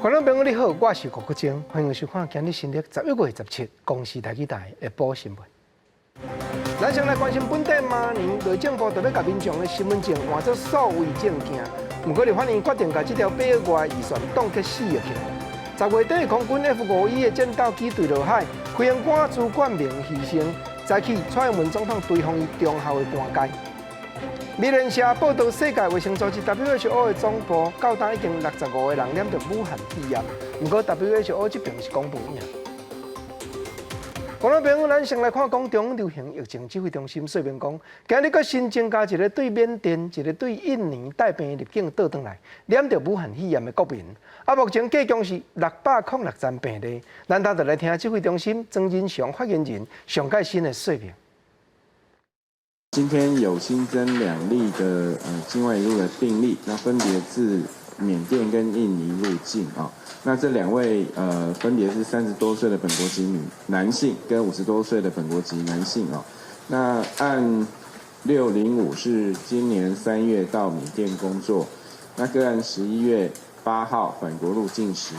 观众朋友你好，我是郭国正，欢迎收看今日新历11月17公视台语台的报新闻。咱先来关心本地明年内政部特别甲民众的身份证换作数位证件，不过立法院决定把这条8亿外预算冻结4亿起来。10月底空军 F51的战斗机坠落海，飞行官朱冠明牺牲，再起蔡英文总统追访伊中校的搬解。美联社报道，世界卫生组织 WHO 的总部到达已经65个人染着武汉肺炎，不过 WHO 这边是公布影。观众朋友，咱先来看中央流行疫情指挥中心说明讲，今日佫新增加一个对缅甸、一个对印尼带病入境倒转来染着武汉肺炎的国民。目前计共是606宗病例。咱就来听指挥中心曾仁祥发言人上届新的说明。今天有新增2例的境外移入的病例，那分别自缅甸跟印尼入境啊。那这2位分别是30多岁的本国籍男性跟50多岁的本国籍男性啊。那按605是今年3月到缅甸工作，那个案11月8号返国入境时，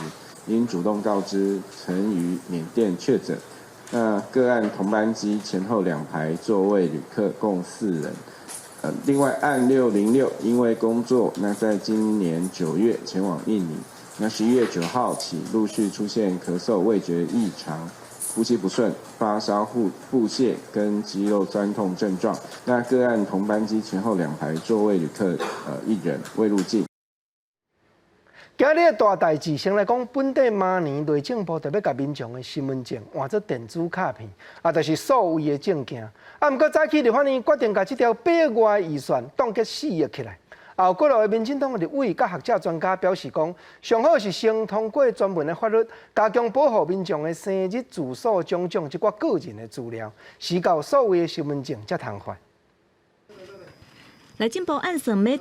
应主动告知曾于缅甸确诊。那个案同班机前后2排座位旅客共4人。另外按606，因为工作，那在今年9月前往印尼。那11月9号起陆续出现咳嗽、味觉异常、呼吸不顺、发烧、腹泻跟肌肉酸痛症状。那个案同班机前后2排座位旅客1人，未入境。今日的大代志，先来讲本地明年内政部特别甲民众的身份证换做电子卡片，就是数位的证件。不过早起立法院决定把这条8亿外预算冻结4亿起来。有过路的民进党的立委甲学者专家表示讲，上好是先通过专门的法律，加强保护民众的生日、住所种种一寡个人的资料，时到数位的身份证才通发。内政部按算每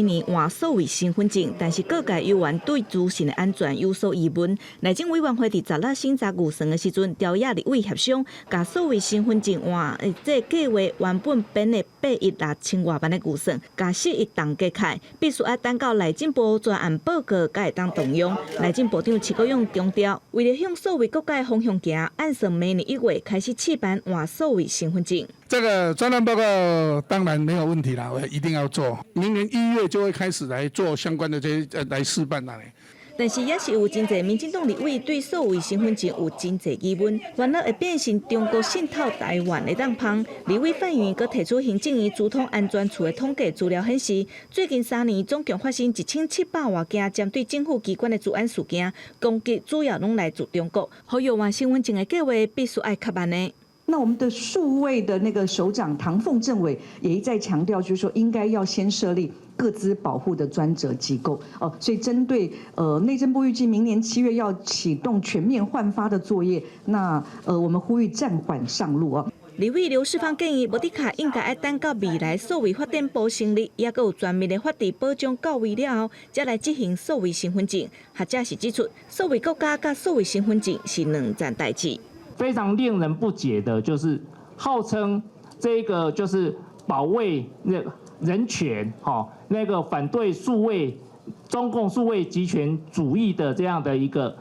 年换数位身份证，但是各界议员对资讯的安全有所疑问。内政委员会伫10日审查预算的时阵，调野立委协商，把数位身份证换这计划原本编的8亿6千外万的预算，把4亿冻结开，必须要等到内政部专案报告才会当动用。内政部长徐国勇强调，为了向数位国家的方向行，按算明年1月开始试办换数位身份证。这个专案报告当然没有问题啦，我一定要做。明年1月就会开始来做相关的这些来试办啦。但是也是有真侪民进党立委对数位身份证有真侪疑问，烦恼会变成中国渗透台湾的当旁。立委范云阁提出行政院资通安全处的统计资料显示，最近3年总共发生1700多件针对政府机关的治安事件，攻击主要拢来自中国。呼吁换身份证的计划必须要较慢的。那我们的数位的那个首长唐凤政委也一再强调，就是说应该要先设立各资保护的专责机构哦。所以针对内政部预计明年7月要启动全面换发的作业，那我们呼吁暂缓上路啊。立委刘世芳建议，无迪卡应该要等到未来数位发展部成立，也有专门的法律保障到位了后，才来执行数位身份证。学者是指出，数位国家甲数位身份证是2件代志。非常令人不解的就是，号称这个就是保卫人权，那个反对中共数位集权主义的这样的一个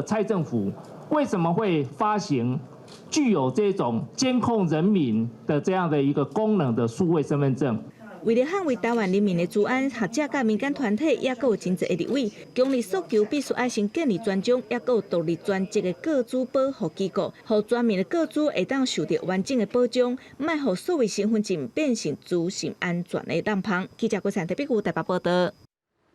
蔡政府，为什么会发行具有这种监控人民的这样的一个功能的数位身份证？为了捍卫台湾人民的治安，学者甲民间团体也有真侪的立委，强烈诉求必须要先建立专章，也有独立专职的个资保护机构，让全民的个资会当受到完整的保障，卖让数位身份证变成资讯安全的挡棒。记者郭灿特别台北报道。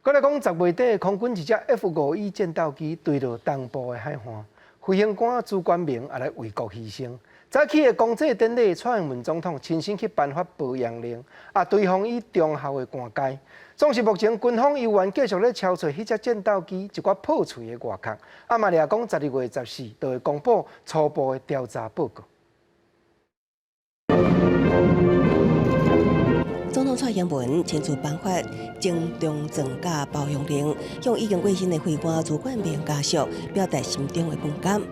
再来讲10月底，空军一只 F51战斗机坠落东部的海岸，飞行官朱冠明也来为国牺牲。早起的公祭典礼，蔡英文总统亲身去颁发保养令，对方伊中校的官阶。总是目前军方医院继续咧敲找迄只战斗机一寡破碎的外壳，嘛掠讲12月14就会公布初步的调查报告。总统蔡英文亲自颁发精中增加保养令，向已经过身的飞官朱冠明家属表达心中的不甘。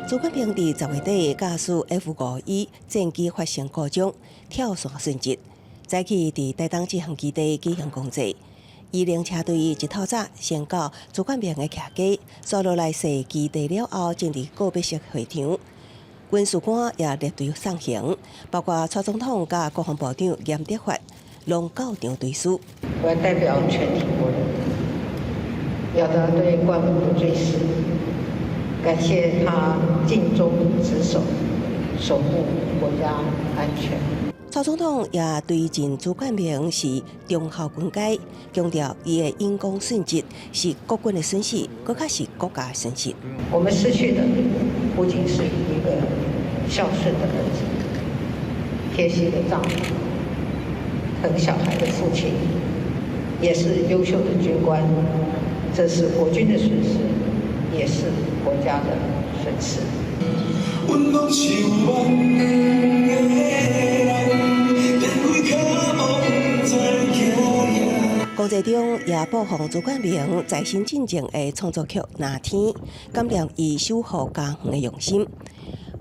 朱冠明伫10月底驾驶 F51战机发生故障，跳伞殉职。早起伫台东志航基地举行公祭，伊领车队一透早先到主管边的徛街，坐落来坐基地了后，进入告别式会场。军事官也列队送行，包括蔡总统甲国防部长严德发，拢到场对视。我要代表全体国人，表达对关武的追思，感谢他尽忠职守，守护国家安全。蔡总统也对进主管名是忠孝军阶，强调伊的因公顺直是国军的损失，更加是国家的损失。我们失去的不仅是一个孝顺的儿子、贴心的丈夫、疼小孩的父亲，也是优秀的军官。这是国军的损失，也是国家的损失。公祭中也播放朱冠明在新进前的创作曲《那天》，感念伊守护家园的用心。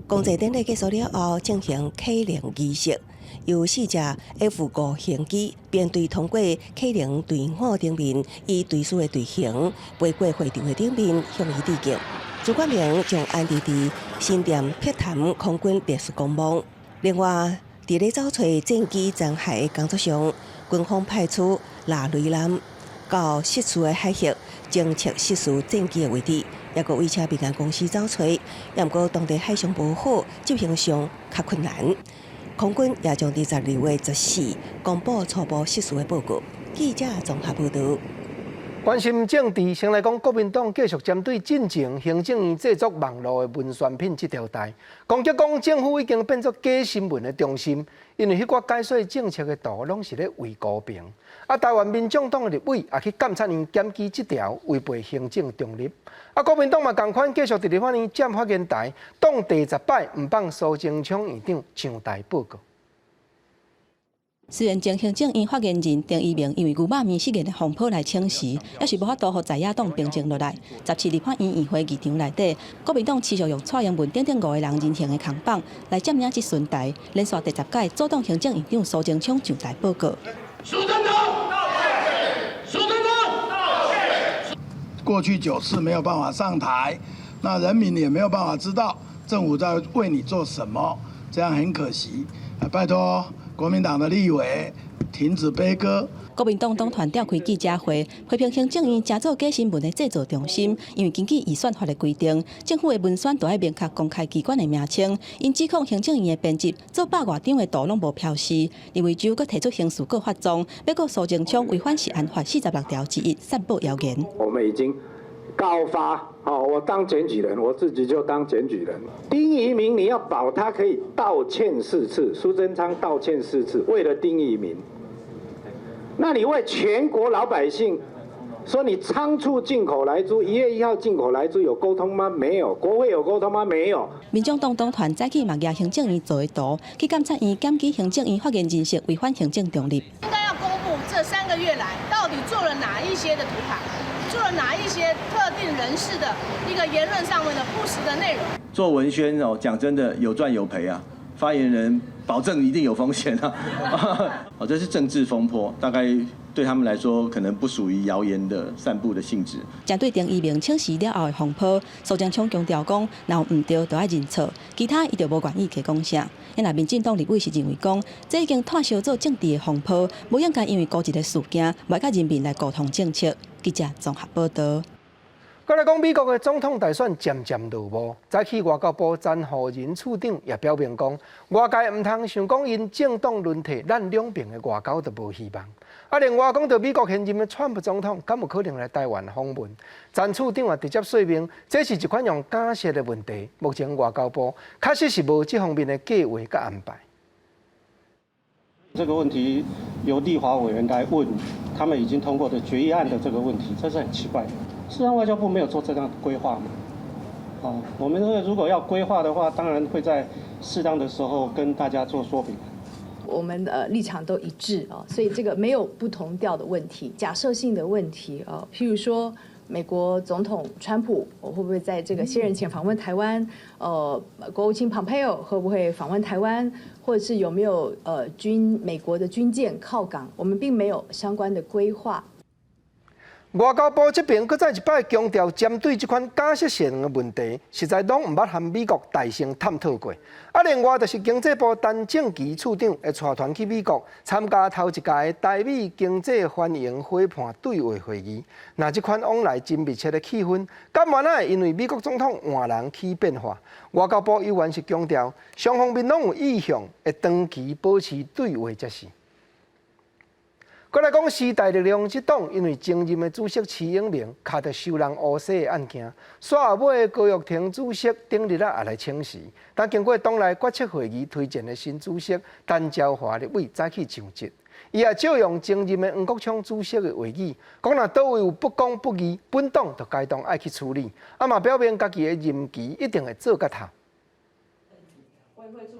公祭典礼结束了后，进行启灵仪式，由4架 F5型机编队通过启灵队伍顶面，以队士的队形飞过会场的顶面，向伊致敬。朱冠明将安置伫新店碧潭空军别墅公墓。另外，伫咧找找战机残骸的工作上，军方派出纳雷男到失事的海域侦测失事战机的位置，也搁委请民间公司找找，不过当地海象无好，执行上较困难。空军也将伫12月14公布初步失事的报告。记者综合报道。关心政治，先来讲国民党继续针对进前行政院制作网络的文宣品这条带，攻击讲政府已经变作假新闻的中心，因为迄个解说政策的图拢是咧为高平。台湾民众党的立委也去监察院检举这条违背行政中立。国民党嘛同款继续伫立法院占发言台，当第10摆唔放苏贞昌院长上台报告。虽然前行政院发言人丁一鸣因为牛肉面事件的风波来请辞，也是无法度互在野党平静落来。17立法院议会议场内底，国民党持续用蔡英文等5个人人形的扛棒来占领这巡台，连续第10届阻挡行政院长苏贞昌上台报告。苏贞昌道歉，苏贞昌道歉。过去9次没有办法上台，那人民也没有办法知道政府在为你做什么，这样很可惜。拜托国民党的立委停止悲歌。国民党党团召开记者会，批评行政院加做假新闻的制作中心，因为根据预算法的规定，政府的文宣都要明确公开机关的名称。因指控行政院的编辑做100多张的图拢无标示，立委就阁提出刑事告发状，要告苏贞昌违反食安法46条之一，散布谣言。我们已经告发，我当检举人，我自己就当检举人。丁仪明，你要保他可以道歉4次，苏贞昌道歉4次，为了丁仪明。那你为全国老百姓说你仓促进口莱猪，1月1号进口莱猪有沟通吗？没有。国会有沟通吗？没有。民众党党团早起嘛抓行政院做的图，去监察院检举行政院发言人是违反行政中立。应该要公布这3个月来到底做了哪一些的图卡，做了哪一些特定人士的一个言论上面的不实的内容。做文宣讲真的有赚有赔啊。发言人保证一定有风险啊！这是政治风波，大概对他们来说可能不属于谣言的散布的性质。针对丁一鸣请辞了后的风波，苏贞昌强调讲，若有唔对，就要认错，其他伊就无愿意去讲啥。因为民进党立委是认为讲，这已经炭烧做政治的风波，无应该因为孤一个事件，外加人民来沟通政策。记者综合报道。再来讲，美国的总统大选渐渐落幕。早起外交部詹浩仁处长也表明讲，外界唔通想讲因政党轮替，咱两边的外交就无希望。另外讲到美国现任的川普总统，敢有可能来台湾访问？詹处长也直接说明，这是一款用假设的问题。目前外交部确实是无这方面的计划和安排。这个问题由立法委员来问他们已经通过的决议案的这个问题，这是很奇怪的。事实上，外交部没有做这样的规划嘛？我们如果要规划的话，当然会在适当的时候跟大家做说明。我们的立场都一致啊，所以这个没有不同调的问题，假设性的问题啊，譬如说美国总统川普会不会在这个卸任前访问台湾？国务卿 Pompeo 会不会访问台湾？或者是有没有美国的军舰靠港？我们并没有相关的规划。外交部这边搁再一摆强调，针对这款假释性的问题，实在拢毋捌和美国大声探讨过。另外就是经济部陈正奇处长会带团去美国参加头一届的台美经济欢迎伙伴对话会议。那这款往来真密切的气氛，敢原来因为美国总统换人起变化？外交部依然是强调，双方面拢有意向会长期保持对话才是。再来讲时代力量这党，因为前任的主席徐永明卡着受人诬陷的案件，煞后尾高玉婷主席顶日也来请示，但经过党内决策会议推荐的新主席陈椒华立委早起上席，伊也借用前任的黄国昌主席的话语，讲若倒位有不公不义，本党就该当爱去处理，嘛表明家己的任期一定会做甲头。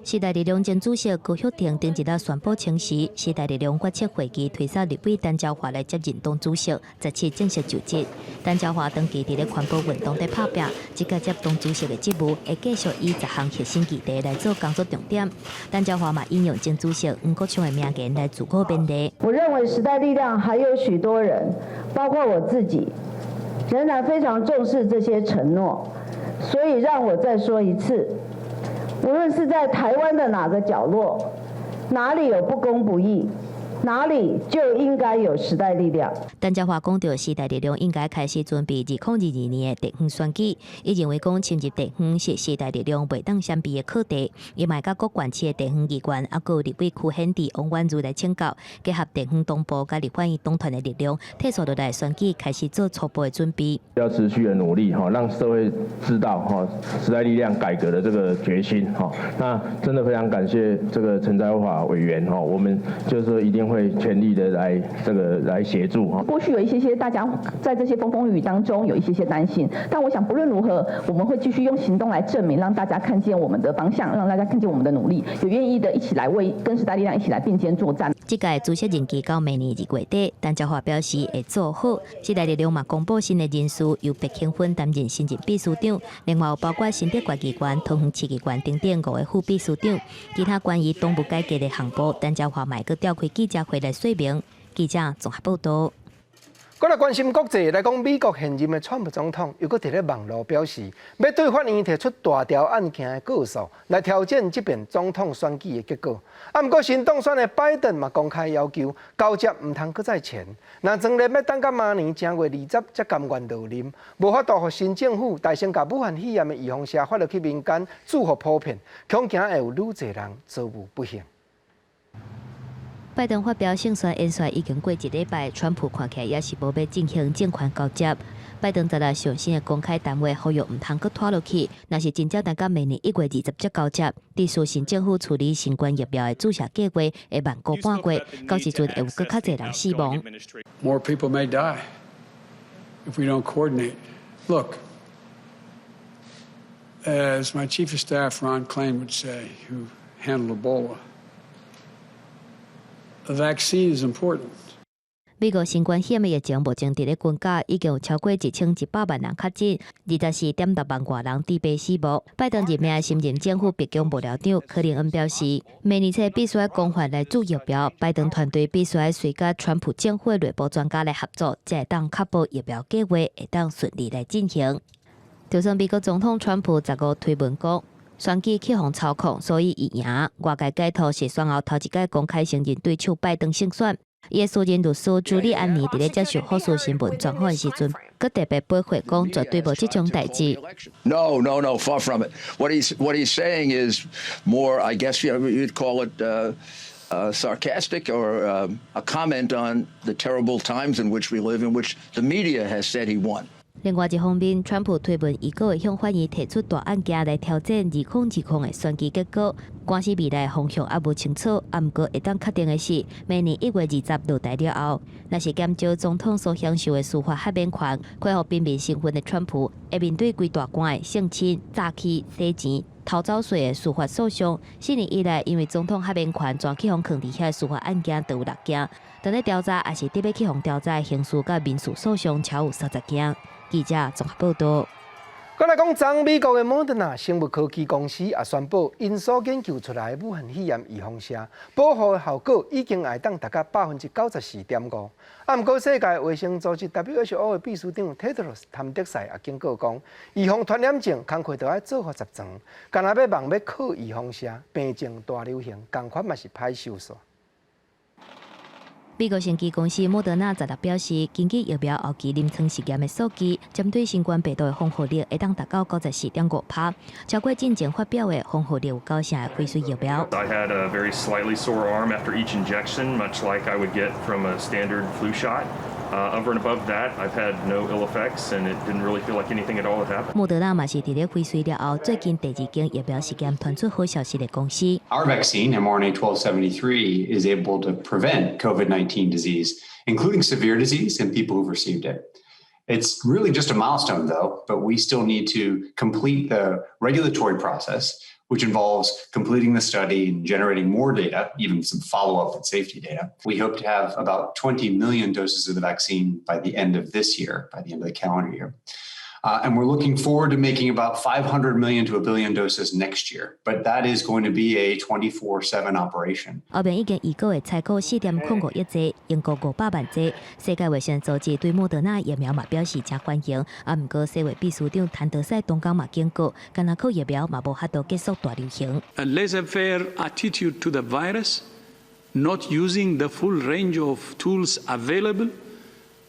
时代力量前主席高玉婷顶日宣布请辞，时代力量决策会议推选立委陈椒华来接任党主席，早起正式就职。陈椒华长期伫咧环保运动在拍拼，即届接党主席的职务，会继续以10项核心议题来做工作重点。陈椒华嘛引用前主席黄国昌的名言来自我辩题。我认为时代力量还有许多人，包括我自己，仍然非常重视这些承诺，所以让我再说一次。无论是在台湾的哪个角落，哪里有不公不义，哪里就应该有时代力量。陈椒华讲到，时代力量应该开始准备2022年的地方选举。伊认为讲侵入地方是时代力量袂当闪避的课题。伊嘛甲各县市的地方议员，还有立委区选地王婉如来请教，结合地方党部甲立法院党团的力量，退出落来选举开始做初步的准备。要持续的努力让社会知道时代力量改革的这个决心那真的非常感谢这个陈椒华委员我们就是说一定会全力的来协助过去有一些大家在这些风风雨雨当中有一些担心，但我想不论如何，我们会继续用行动来证明，让大家看见我们的方向，让大家看见我们的努力，有愿意的一起来跟时代力量一起来并肩作战。这届主席任期到明年2月底，陈椒华表示会做好。时代力量嘛公布新的人事，由白庆芬担任新任秘书长，另外有包括新德县议员、桃园市议员等5个副秘书长。其他关于党部改革的项目，陈椒华嘛阁召开记者会来说明。记者综合报道。我来关心国际来讲，美国现任的川普总统又搁伫咧网络表示，要对法院提出大条案件的告诉，来挑战这边总统选举的结果。不过新当选的拜登嘛公开要求，交接唔通搁再前，那总连要等到明年正月20才甘愿落任，无法度互新政府大声甲武汉肺炎的预防社发落去民间，祝福普遍，恐惊会有愈侪人遭遇不幸。拜登发表胜选演说已经过1礼拜，川普看起来也是无要进行政权交接。拜登在来上新的公开谈话呼吁唔通搁拖落去，若是真正等到明年1月20才交接，伫苏新政府处理新冠疫苗的注射计划会慢过半月，到时阵会有搁较侪人死亡。More people may die if we don't coordinate. Look, as my chief of staff Ron Klain would say, who handled Ebola.A vaccine is important. 美国新冠肺炎疫情目前伫咧军家已经有超过1100万人确诊，24.6万外人致病死亡。拜登任命的新任政府白宫幕僚长柯林恩表示，明年初必须要公开来注疫苗，拜登团队必须要随甲川普政府内部专家来合作，才会当确保疫苗计划会当顺利来进行。就算美国总统川普15推文讲，选举去互操控，所以伊赢。外界解读是选后头一届公开承认对手拜登胜选。伊的私人律师朱利安尼伫咧接受《福斯新闻》专访时阵，佮特别驳回讲绝对无即种代志。No, far from it. What he's saying is more, I guess you'd call it sarcastic or a comment on the terrible times in which we live, in which the media has said he won.另外一方面，川普推文伊阁会向法院提出大案件来挑战2020的选举结果，官司未来方向也无清楚。不过会当确定的是，明年1月20落台了后，若是减少总统所享受的司法豁免权，恢复平民身份的川普，会面对规大关的性侵、诈欺、洗钱、逃走税的司法诉讼。4年以来，因为总统豁免权全去互藏伫遐的司法案件都有6件，等咧调查也是特别去互调查的刑事甲民事诉讼超有30件。记者综合报道。再来讲，昨美国的莫德纳生物科技公司也宣布，因所研究出来的武汉肺炎预防剂保护的效果已经会当达到94.5%。不过，世界卫生组织 WHO 的秘书长 Tedros 谭德赛也警告讲，预防传染症工课就要做好10层，干那要忙要靠预防剂，病症大流行，同款嘛是歹收煞。美国生技公司莫德纳昨日表示，根据疫苗后期临床实验的数据，针对新冠病毒的防护力会当达到94.5%，超过进前发表的防护力有9成的辉瑞疫苗。I had a very slightly sore arm after each injection, much like I would get from a standard flu shot. Over and above that, I've had no ill effects, and it didn't really feel like anything at all had happened. 莫德纳嘛是伫咧辉瑞了后，最近第2间疫苗实验传出好消息的公司。Our vaccine, mRNA-1273, is able to prevent COVID-19 disease, including severe disease in people who've received it. It's really just a milestone, though, but we still need to complete the regulatory process, which involves completing the study and generating more data, even some follow-up and safety data. We hope to have about 20 million doses of the vaccine by the end of this year, by the end of the calendar year. And we're looking forward to making about 500 million to 1 billion doses next year. But that is going to be a 24/7 operation. 后面已经预告的采购4.05亿剂，英国500万剂。世界卫生组织对莫德纳疫苗嘛表示真欢迎，不过世卫秘书长谭德赛当天嘛警告，干那靠疫苗嘛无法度结束大流行。A laissez-faire attitude to the virus, not using the full range of tools available,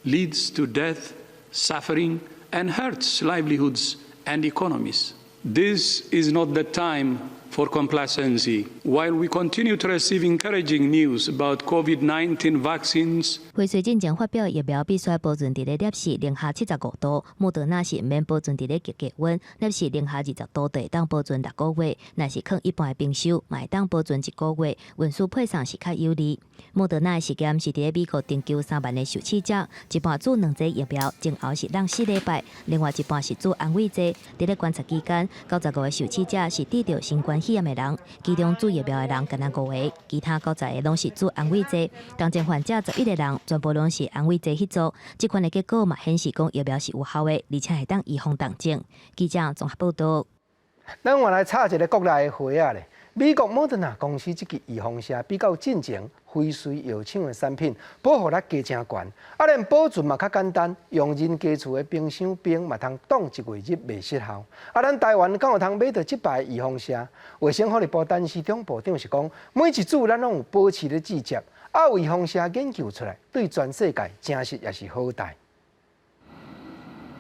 leads to death, suffering, and hurts livelihoods and economies. This is not the time for complacency. While we continue to receive encouraging news about COVID-19 vaccines, 辉瑞进前发表疫苗必须保存伫咧摄氏-75度，莫德纳是毋免保存伫咧极低温，摄氏-20度就会当保存6个月。若是放一般的冰箱，嘛会当保存1个月。运输配送是较有利。莫德纳的实验是伫咧美国研究3万个受试者，一半做2剂疫苗，前后是让4礼拜，另外一半是做安慰剂。伫咧观察期间，95个受试者是得到新冠肺炎的人，其中做疫苗的人敢若5个，其他90个拢是做安慰剂。当前患者11个人全部拢是安慰剂迄组，这款的结果嘛显示讲疫苗是有效的，而且会当预防重症。记者综合报道。咱原来插一个国内的花啊咧，美国莫德纳公司这支预防剂比较进前辉瑞药厂的产品保护力加真悬，连保存嘛较简单，用人家厝的冰箱冰嘛通冻1个月袂失效。咱台湾敢有通买到这排预防剂？卫生福利部陈时中部长是讲，每一组咱拢有保持的季节，有预防剂研究出来，对全世界真实也是好代。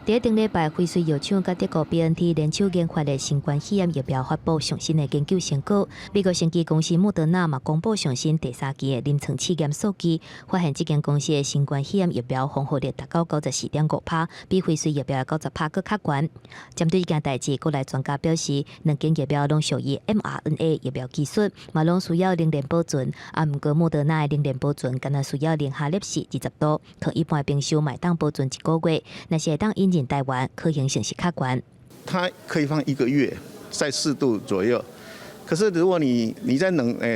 第顶礼拜，辉瑞药厂甲德国 BNT 联手研发的新冠肺炎疫苗发布上新的研究成果。美国生技公司莫德纳嘛公布上新第3期的临床试验数据，发现这间公司的新冠肺炎疫苗防护力达到94.5%，比辉瑞疫苗的90%更较悬。针对这件代志，国内专家表示，2间疫苗拢属于 mRNA 疫苗技术，嘛拢需要冷链保存。不过莫德纳的冷链保存，敢若需要零下摄氏20度，同一般的冰箱嘛当保存1个月，那是会当引进台湾可行性是较悬。它可以放1个月，在4度左右。可是如果你在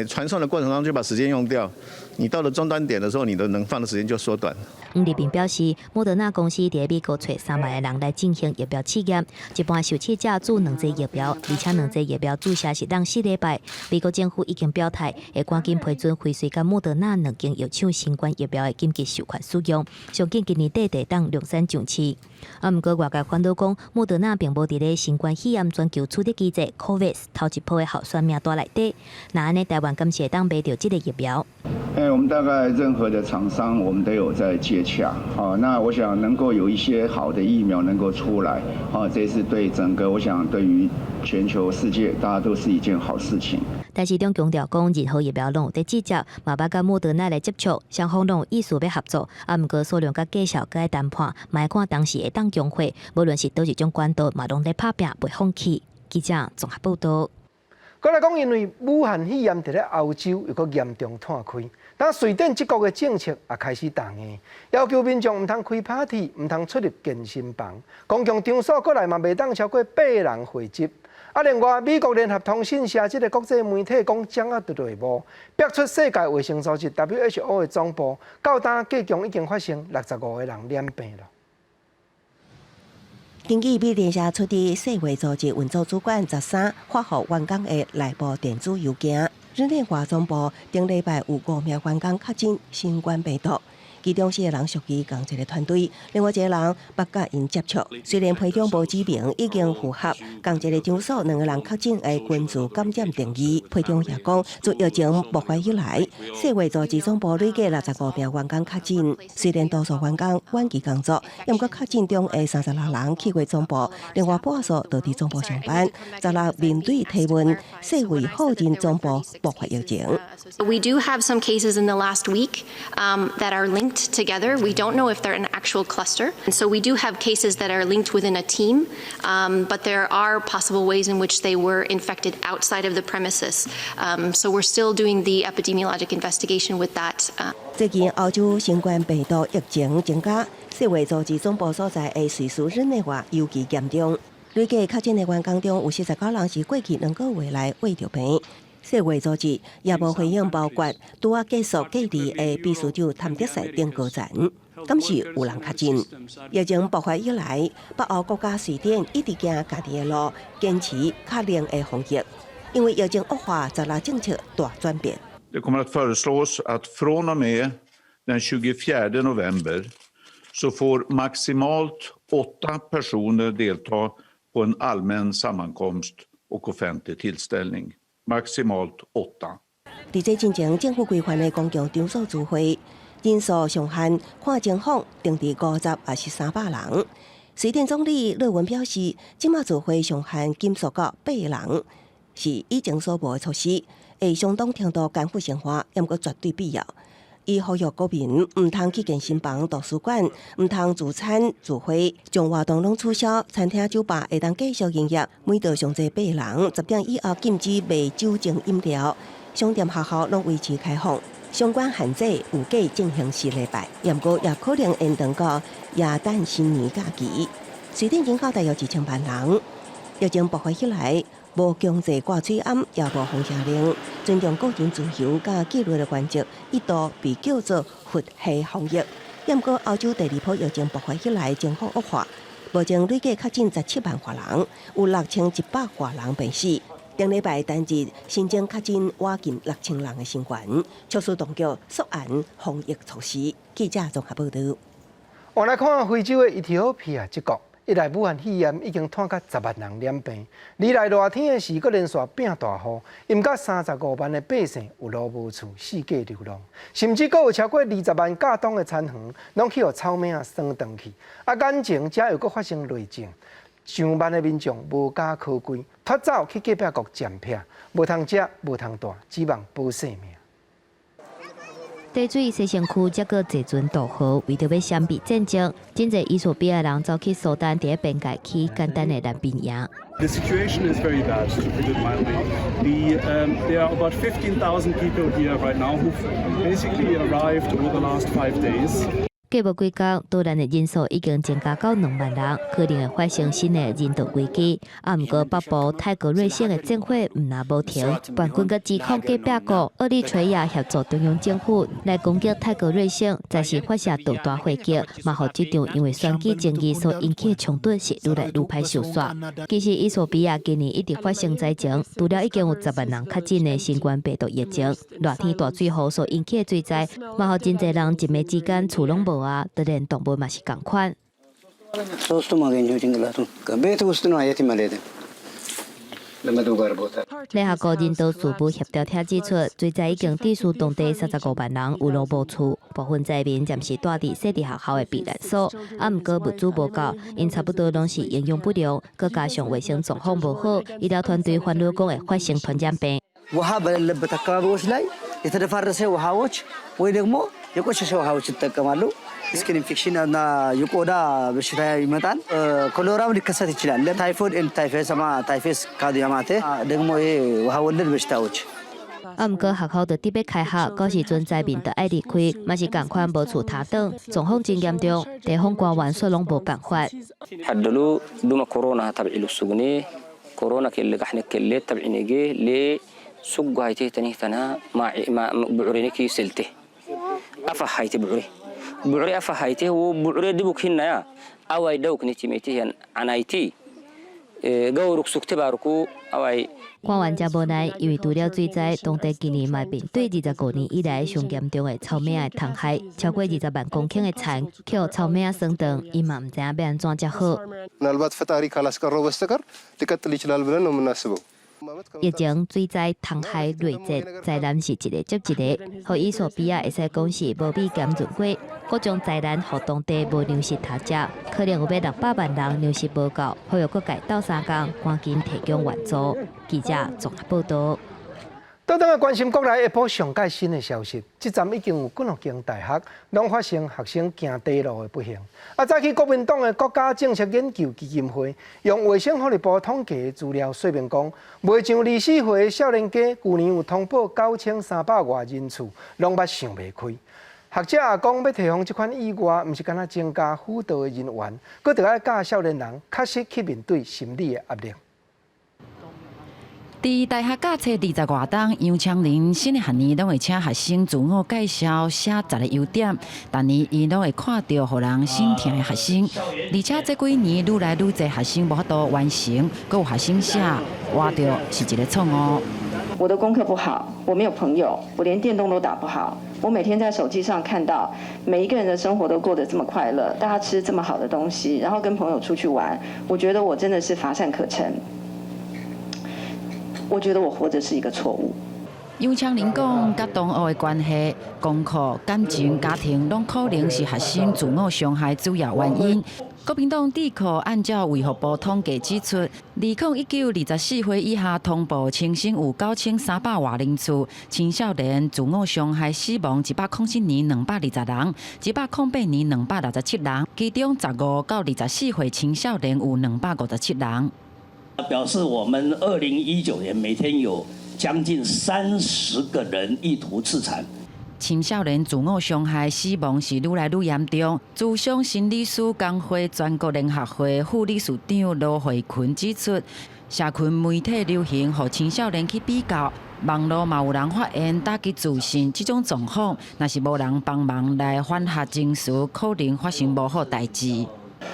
传送的过程当中就把时间用掉，你到了终端点的时候，你的能放的时间就缩短。李斌表示，莫德纳公司伫美国找3万个人来进行疫苗试验，一般受试者注2剂疫苗，而且2剂疫苗注射是当4礼拜。美国政府已经表态，会赶紧批准辉瑞甲莫德纳2间药厂新冠疫苗的紧急授权使用，上紧今年底会当量产上市。不过外界反对讲，莫德纳并无伫咧新冠肺炎全球处理机制 COVAX 头一波的候选名单内底。那安尼台湾敢是会当买到这个疫苗？我们大概任何的厂商，我们都有在接洽。那我想能够有一些好的疫苗能够出来，这是对整个我想对于全球世界大家都是一件好事情。但是中强调讲，任何疫苗拢有在制作，嘛捌甲莫德纳来接触，双方拢有意思要合作。不过数量甲介绍甲谈判，嘛看当时会当融会，无论是倒一种管道，嘛拢在拍拼袂放弃。记者综合报道。再来讲，因为武汉肺炎伫咧欧洲又搁严重摊开，当瑞典这国的政策也开始动硬，要求民众唔通开 party， 唔通出入健身房，公共场所过来嘛袂当超过8人汇集。另外，美国联合通讯社这个国际媒体讲掌握到内幕，逼出世界卫生组织 WHO 的总部，到今计共已经发生65个人染病了。根据美联社出的世卫组织运作主管13发布员工的内部电子邮件，日内瓦总部顶礼拜有5名员工确诊新冠病毒。其中4个人属于同一个团队，另外1个人不甲因接触。虽然批中无指明已经符合同一个场所2个人确诊的群聚感染定义，批中也讲，自疫情爆发以来，世卫组织总部累计65名员工确诊。虽然多数员工远期工作，不过确诊中的36人去过总部，另外半数都伫总部上班。16面对提问，世卫后人总部爆发疫情。We do have some cases in the last week that are linked together. We don't know if they're an actual cluster. And so we do have cases that are linked within a team, but there are possible ways in which they were infected outside of the premises. So we're still doing the epidemiologic investigation with that. 最近澳洲新冠病毒疫情增加，世卫组织总部所在的瑞士日内瓦尤其严重。累计确诊的员工中有49人是过去2个月来胃着病。世卫组织也无回应，包括拄啊结束隔离的秘书长谭德赛等高层，敢是有人确诊。疫情爆发以来，北欧国家瑞典一直行家己的路，坚持较严的防疫，因为疫情恶化，16政策大转变。Det kommer att föreslås att från och med den 24 november så får maximalt 8 personer delta på en allmän sammankomst och offentlig tillställning. Maximalt 8. 伫这进前，政府规范的公共场所聚会人数上限，看情况定伫50还是300人。瑞典总理勒文表示，即马聚会上限减缩到8人，是以前所无的措施，会相当程度减负生活，也过绝对必要。伊呼吁国民唔通去健身房、图书馆，唔通聚餐聚会，将活动拢取消。餐厅、酒吧会当继续营业，每桌上侪8人。10点以后禁止卖酒精饮料。商店、学校拢维持开放。相关限制有计进行4礼拜，不过也可能延长到耶诞新年假期。瑞典人口大约1000万人，疫情爆发以来，无强制挂嘴暗，也无封城令，尊重个人自由甲纪律的原则，一度被叫做佛系防疫。不过，欧洲第2波疫情爆发以来，情况恶化，目前累计确诊17万多人，有6100多人病死。顶礼拜单日新增确诊挖近6000人的新冠，促使当局缩严防疫措施。记者综合报道。我来看非洲的伊ธิโอเปีย这国，一来武汉肺炎已经拖到10万人染病，二来热天的时，佫连续变大雨，因甲35万的百姓有路无厝，四界流浪，甚至佫有超过20万架冬的田园，拢去互草蜢啊霜断去。眼前遮又佫发生雷震。上万的民众无家可归，脱走去隔壁国占僻，无通食，无通住，指望保性命。地水西城区则个坐船渡河，为着要闪避战争，真侪伊索比亚人走去苏丹伫边界起简单的难民营。The situation is very bad, to put it mildly. There are about 15,000 people here right now who basically arrived over the last 5 days. 过无几天，突然的人数已经增加到2万人，可能会发生新的人道危机。不过北部泰国瑞省的战火唔那无停，叛军佮指控隔壁国厄立垂亚协助中央政府来攻击泰国瑞省，再是发射导弹袭击，嘛互这场因为选举争议所引起的冲突是愈来愈歹收煞。其实伊索比亚今年一直发生灾情，除了已经有10万人确诊的新冠病毒疫情，热天大水雨所引起的水灾，嘛互真侪人一暝之间厝拢无。当然，动物嘛是同款。联合国人道事务协调厅指出，水灾已经致使当地35万人有路无厝，部分灾民暂时住伫私立学校的避难所，不过物资无够，因差不多拢是营养不良，佮加上卫生状况无好，医疗团队烦恼讲会发生传染病。የቆሸሸ ውሃዎች ይጠቀማሉ። ስኪን ኢንፌክሽን እና የቆዳ በሽታ ይመጣል። ኮሌራም ሊከሰት ይችላል። ታይፎይድ ኤንድ ታይፈስ ካዲያማቴ ደግሞ ይሄ ውሃ ወለድ በሽታዎች不过学校就特别开学，到时阵灾民就爱离开，嘛是共款无厝他等，状况真严重，地方官员说拢无办法。حدلو دوما كورونا تبعيلو سجني كورونا كل قحنا كل تبعينيجي لي سوق هايتي تاني تنا ما بعرينك يسلته أفا هايتي بعري أفا هايتي وبعري دبوك هنا يا awai dawk ni timetihan anaiti gawruk suktibarku awai。 官员则无奈，因为除了水灾，当地今年嘛面对25年以来上严重的草蜢的虫害，超过20万公顷的田被草蜢生长，伊嘛唔知影要安怎才好。 疫情、水灾、虫害、累积，灾难是一个接一个，互伊所比亚会使讲是无比严峻过，各种灾难互当地无粮食他食，可能有要600万人粮食无够，呼吁各界斗3工，赶紧提供援助。记者综合报道。 倒转来关心国内一波上届新的消息，这站已经有几多间大学拢发生学生行地路的不幸。早起国民党的国家政策研究基金会用卫生福利部统计的资料说明讲，袂上24岁的少年家，去年有通报9300外人次，拢捌想袂开。学者也讲，要提供这款意外，毋是干那增加辅导的人员，佫着爱教少年人确实去面对心理的压力。 伫大学教册20外档，杨昌林新的学年拢会请学生自我介绍，写10个优点，但伊拢会看到互人心疼的学生，而且这几年愈来愈侪学生无法度完成，阁有学生写活着是一个错误。我的功课不好，我没有朋友，我连电动都打不好。我每天在手机上看到每一个人的生活都过得这么快乐，大家吃这么好的东西，然后跟朋友出去玩，我觉得我真的是乏善可陈。 我觉得我活着是一个错误。杨昌林讲，甲同学的关系、功课、感情、家庭，拢可能是学生自我伤害主要原因。国民党智库按照卫福部统计指出，2019 24岁以下通报轻生有9300外人次，青少年自我伤害死亡107年220人，108年267人，其中15到24岁青少年有257人。 表示我们2019年每天有将近30个人意图自残。青少年自我伤害死亡是愈来愈严重。自伤心理师工会全国联合会副理事长罗慧群指出，社群媒体流行，互青少年去比较。 网络嘛有人发现打击自信这种状况，若是无人帮忙来反核证实，可能发生无好代志。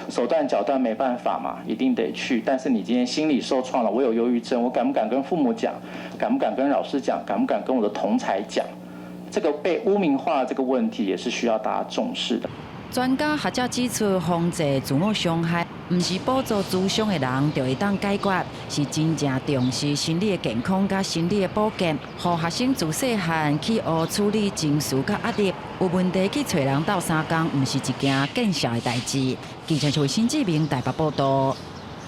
手段脚段没办法嘛，一定得去。但是你今天心理受创了，我有忧郁症，我敢不敢跟父母讲？敢不敢跟老师讲？敢不敢跟我的同侪讲？这个被污名化这个问题也是需要大家重视的。专家学者指出，防治自我伤害，唔是补助自伤的人就会当解决，是真正重视心理的健康甲心理的保健，让学生自细汉去学处理情绪甲压力。 有问题去找人斗3工，唔是一件见效的代志。记者邱新志明台北报道。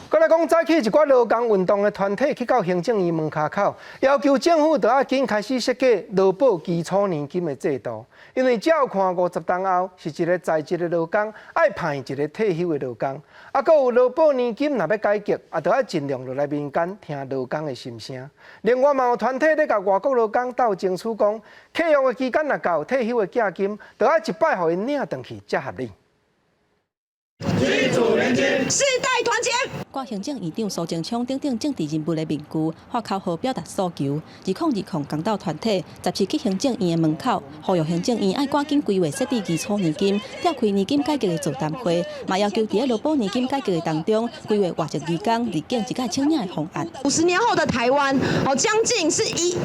再来讲，早起一寡劳工运动的团体去到行政院门口口，要求政府要紧开始设计劳保基础年金的制度，因为照看50档后是一个在职的劳工爱盼一个退休的劳工，阁有劳保年金若要改革，就要尽量落来民间听劳工的心声。另外嘛有团体咧甲外国劳工斗争取讲，契约的期间若到退休的假金，就要一摆互因领回去才合理。 基础年金，世代团结。挂行政院长苏贞昌等等政治人物的面具，发口号表达诉求。2020公道团体14去行政院的门口，呼吁行政院要赶紧规划设置基础年金，召开年金改革的座谈会，嘛要求在劳保年金改革的当中，规划外籍移工入境一个清醒的方案。50年后的台湾，将近是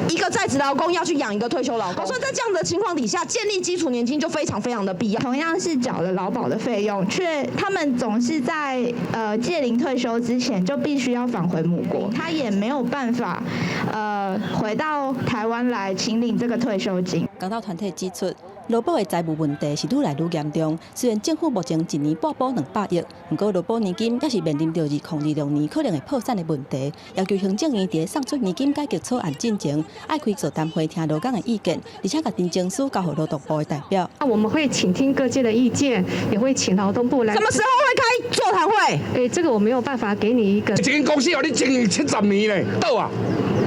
一个在职劳工要去养一个退休劳工，所以在这样的情况底下，建立基础年金就非常的必要。同样是缴了劳保的费用，他们总是在届龄退休之前就必须要返回母国，他也没有办法回到台湾来请领这个退休金。公道团体指出，劳保的债务问题是愈来愈严重。虽然政府目前一年拨补200亿，不过劳保年金也是面临着2026年可能会破产的问题。要求行政院在送出年金改革草案进前，爱开座谈会听劳工的意见，而且甲陈情书交予劳动部的代表。我们会倾听各界的意见，也会请劳动部来。什么时候会开座谈会？这个我没有办法给你一个。一间公司让你经营70年嘞，倒啊！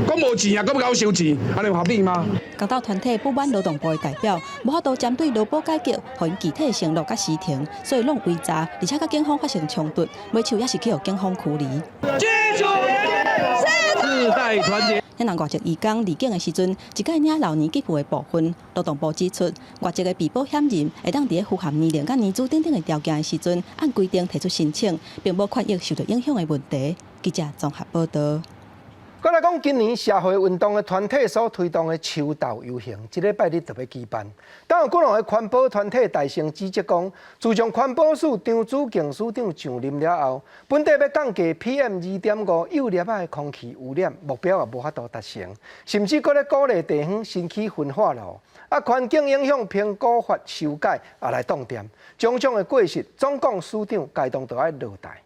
讲无钱啊，搁要收钱，安尼合理吗？公道团体不满劳动部的代表，无法度针对劳保改革，互因具体承诺甲时程，所以拢伪诈，而且甲警方发生冲突，尾手也是去互警方驱离。基础年金，世代以团结。咱人外籍移工离境的时阵，一概领老年给付的部分，劳动部指出，外籍的被保险人会当伫符合年龄甲年资等等的条件的时阵，按规定提出申请，并无权益受到影响的问题。记者综合报道。再来讲，今年社会运动的团体所推动的秋斗游行，这礼拜日特别举办。当有各项的环保团体大声指责讲，自从环保署张子敬署长上任了后，本地要降低 PM2.5幼粒仔的空气污染目标也无法度达成，甚至搁咧鼓励地方新起焚化炉，环境影响评估法修改也来动点，种种的过失，总共署长该当都要落台。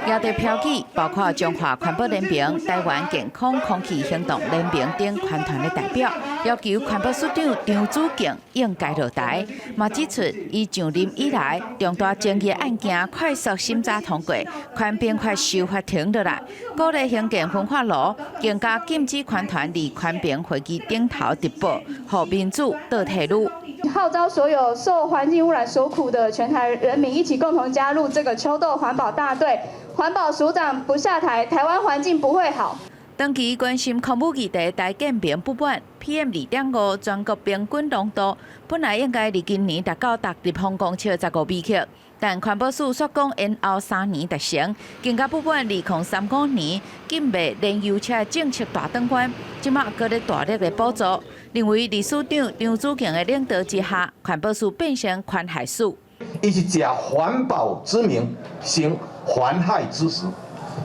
也在标记，包括中华环保联盟、台湾健康空气行动联盟等环团的代表，要求环保署长张子敬应该落台。嘛指出，伊上任以来，重大争议案件快速审查通过，环评快受法庭落来，鼓励兴建焚化炉，更加禁止环团离环评会议顶头直播，互民主倒退路。号召所有受环境污染所苦的全台人民一起共同加入这个秋斗环保大队。环保署长不下台，台湾环境不会好。长期关心空污议题，大建评不满 PM2.5全国平均浓度本来应该伫今年达到达立方公尺15微克，但环保署说讲延后3年达成，更加不满2035年禁卖燃油车政策大转弯，即马搁咧大力的补助，认为李署长张子敬的领导之下，环保署变成环害署。伊是假环保之名行环害之实，